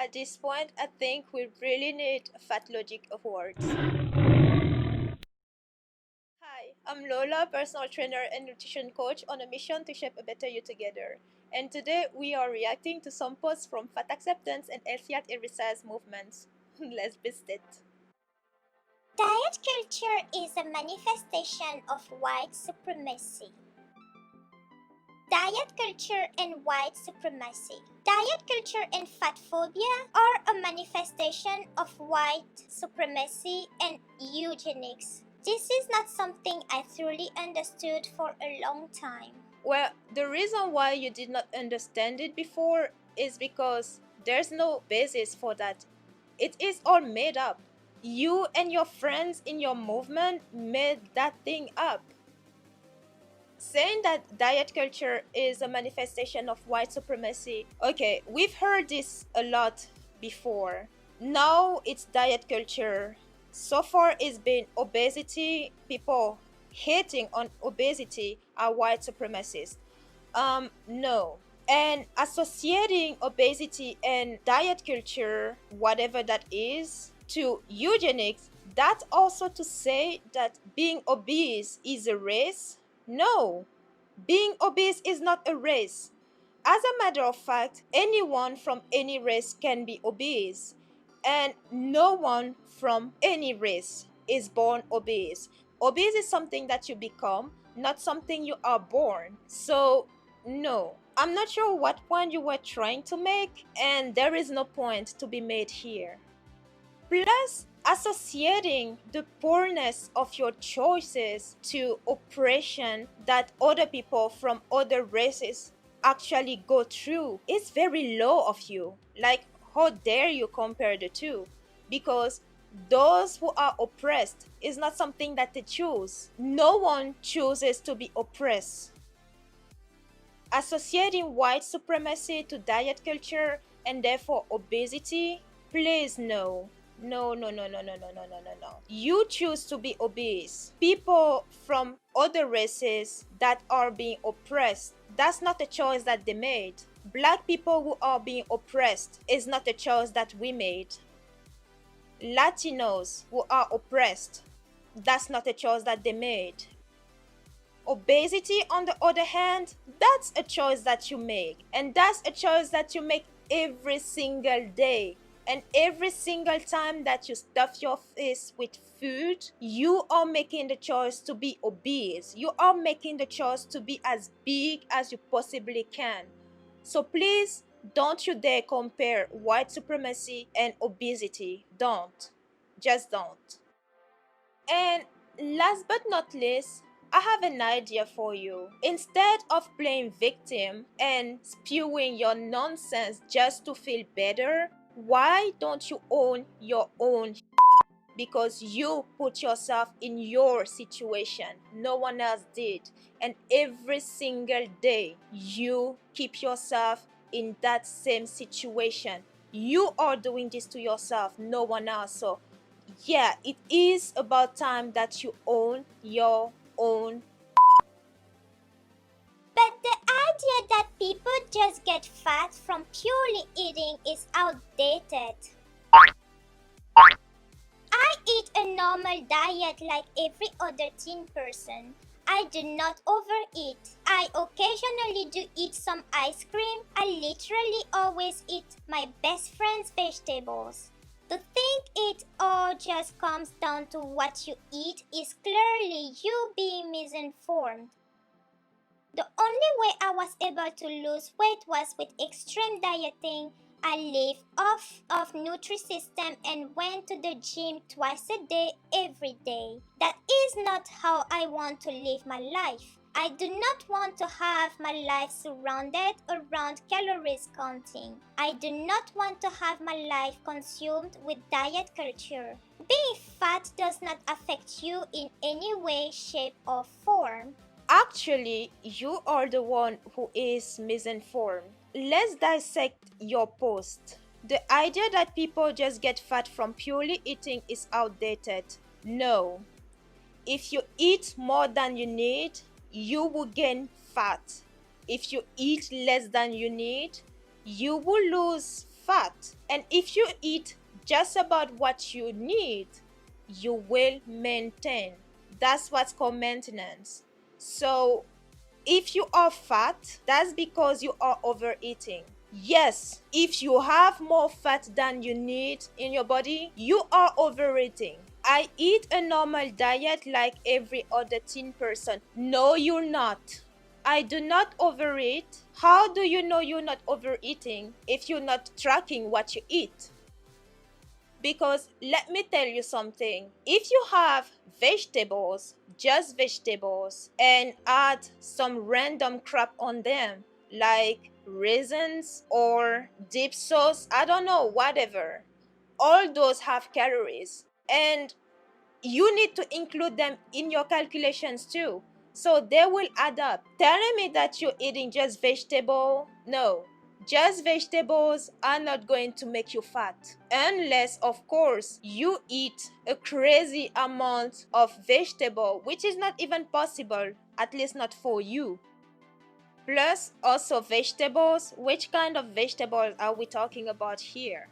At this point, I think we really need Fatlogic awards. Hi, I'm Lola, personal trainer and nutrition coach on a mission to shape a better you together. And today we are reacting to some posts from fat acceptance and healthy at every size movements. Let's visit it. Diet culture is a manifestation of white supremacy. Diet culture and white supremacy. Diet culture and fat phobia are a manifestation of white supremacy and eugenics. This is not something I thoroughly understood for a long time. Well, the reason why you did not understand it before is because there's no basis for that. It is all made up. You and your friends in your movement made that thing up. Saying that diet culture is a manifestation of white supremacy, okay, we've heard this a lot before. Now it's diet culture. So far it's been obesity. People hating on obesity are white supremacists. No. And associating obesity and diet culture, whatever that is, to eugenics, that's also to say that being obese is a race. No, being obese is not a race. As a matter of fact, anyone from any race can be obese, and no one from any race is born obese. Obese is something that you become, not something you are born. So, no. I'm not sure what point you were trying to make, and there is no point to be made here. Plus, associating the poorness of your choices to oppression that other people from other races actually go through is very low of you. Like, how dare you compare the two? Because those who are oppressed is not something that they choose. No one chooses to be oppressed. Associating white supremacy to diet culture and therefore obesity, please no. No, no, no, no, no, no, no, no, no, no. You choose to be obese. People from other races that are being oppressed, that's not a choice that they made. Black people who are being oppressed is not a choice that we made. Latinos who are oppressed, that's not a choice that they made. Obesity, on the other hand, that's a choice that you make. And that's a choice that you make every single day. And every single time that you stuff your face with food, you are making the choice to be obese. You are making the choice to be as big as you possibly can. So please, don't you dare compare white supremacy and obesity. Don't. Just don't. And last but not least, I have an idea for you. Instead of playing victim and spewing your nonsense just to feel better, why don't you own your own? Because you put yourself in your situation. No one else did. And every single day, you keep yourself in that same situation. You are doing this to yourself, no one else. So yeah, it is about time that you own your own. But the idea that people just get fat from purely eating is outdated. I eat a normal diet like every other thin person. I do not overeat. I occasionally do eat some ice cream. I literally always eat my best friend's vegetables. To think it all just comes down to what you eat is clearly you being misinformed. The only way I was able to lose weight was with extreme dieting. I lived off of Nutrisystem and went to the gym twice a day, every day. That is not how I want to live my life. I do not want to have my life surrounded around calories counting. I do not want to have my life consumed with diet culture. Being fat does not affect you in any way, shape, or form. Actually, you are the one who is misinformed. Let's dissect your post. The idea that people just get fat from purely eating is outdated. No. If you eat more than you need, you will gain fat. If you eat less than you need, you will lose fat. And if you eat just about what you need, you will maintain. That's what's called maintenance. So if you are fat, that's because you are overeating. Yes, if you have more fat than you need in your body, you are overeating. I eat a normal diet like every other teen person. No, you're not. I do not overeat. How do you know you're not overeating if you're not tracking what you eat? Because let me tell you something. If you have vegetables, just vegetables, and add some random crap on them, like raisins or dip sauce, I don't know, whatever, all those have calories. And you need to include them in your calculations too. So they will add up. Telling me that you're eating just vegetable, no. Just vegetables are not going to make you fat. Unless, of course, you eat a crazy amount of vegetable, which is not even possible, at least not for you. Plus, also vegetables. Which kind of vegetables are we talking about here?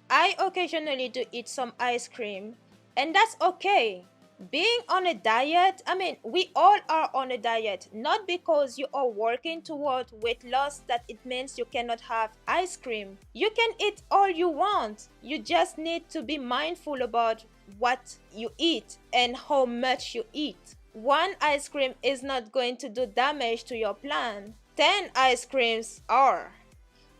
I occasionally do eat some ice cream, and that's okay. Being on a diet, I mean, we all are on a diet, not because you are working toward weight loss that it means you cannot have ice cream. You can eat all you want. You just need to be mindful about what you eat and how much you eat. One ice cream is not going to do damage to your plan. 10 ice creams are.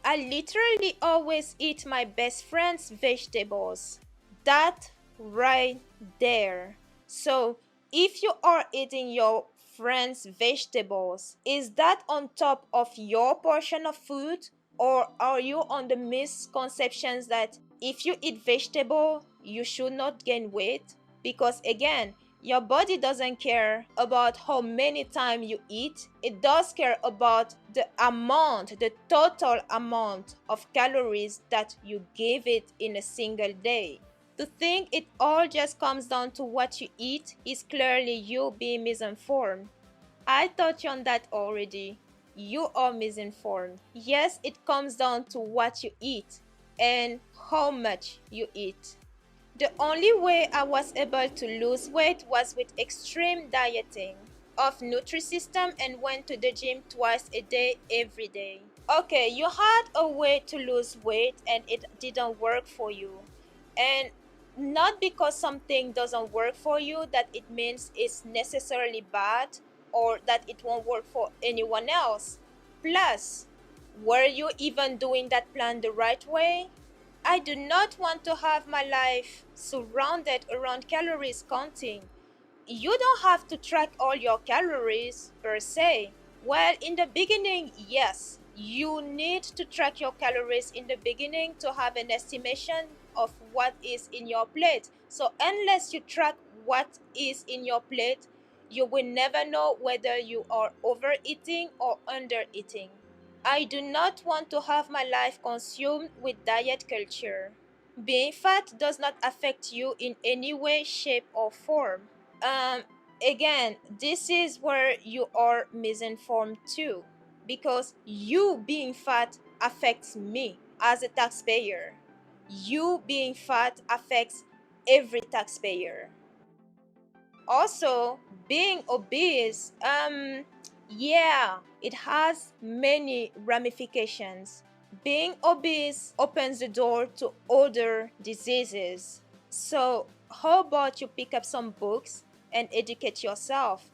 I literally always eat my best friend's vegetables. That right there. So, if you are eating your friend's vegetables, is that on top of your portion of food? Or are you on the misconceptions that if you eat vegetable, you should not gain weight? Because again, your body doesn't care about how many times you eat. It does care about the amount, the total amount of calories that you give it in a single day. To think it all just comes down to what you eat is clearly you being misinformed. I touched on that already. You are misinformed. Yes, it comes down to what you eat and how much you eat. The only way I was able to lose weight was with extreme dieting, off Nutrisystem, and went to the gym twice a day, every day. Okay, you had a way to lose weight and it didn't work for you. And not because something doesn't work for you that it means it's necessarily bad or that it won't work for anyone else. Plus, were you even doing that plan the right way? I do not want to have my life surrounded around calories counting. You don't have to track all your calories per se. Well, in the beginning, yes, you need to track your calories in the beginning to have an estimation of what is in your plate. So, unless you track what is in your plate, you will never know whether you are overeating or undereating. I do not want to have my life consumed with diet culture. Being fat does not affect you in any way, shape, or form. Um, Again, this is where you are misinformed too, because you being fat affects me as a taxpayer. You being fat affects every taxpayer. Also, being obese, yeah, it has many ramifications. Being obese opens the door to other diseases. So, how about you pick up some books and educate yourself?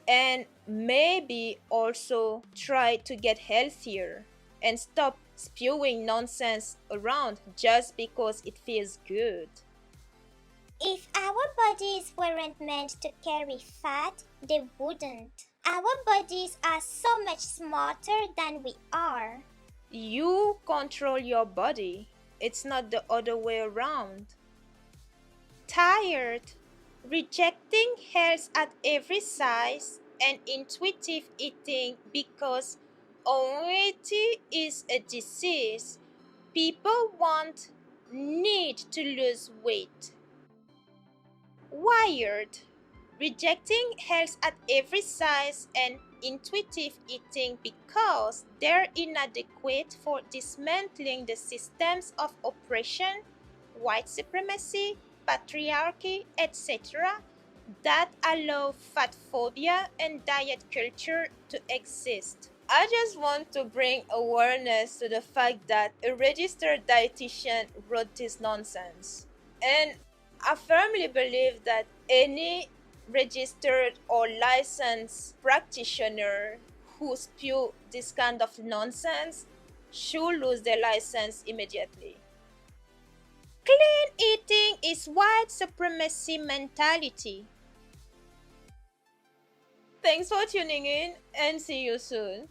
And maybe also try to get healthier and stop spewing nonsense around just because it feels good. If our bodies weren't meant to carry fat, they wouldn't. Our bodies are so much smarter than we are. You control your body, it's not the other way around. Tired, rejecting health at every size, and intuitive eating because obesity is a disease. People need to lose weight. Wired, rejecting health at every size and intuitive eating because they're inadequate for dismantling the systems of oppression, white supremacy, patriarchy, etc., that allow fat phobia and diet culture to exist. I just want to bring awareness to the fact that a registered dietitian wrote this nonsense. And I firmly believe that any registered or licensed practitioner who spew this kind of nonsense should lose their license immediately. Clean eating is white supremacy mentality. Thanks for tuning in and see you soon.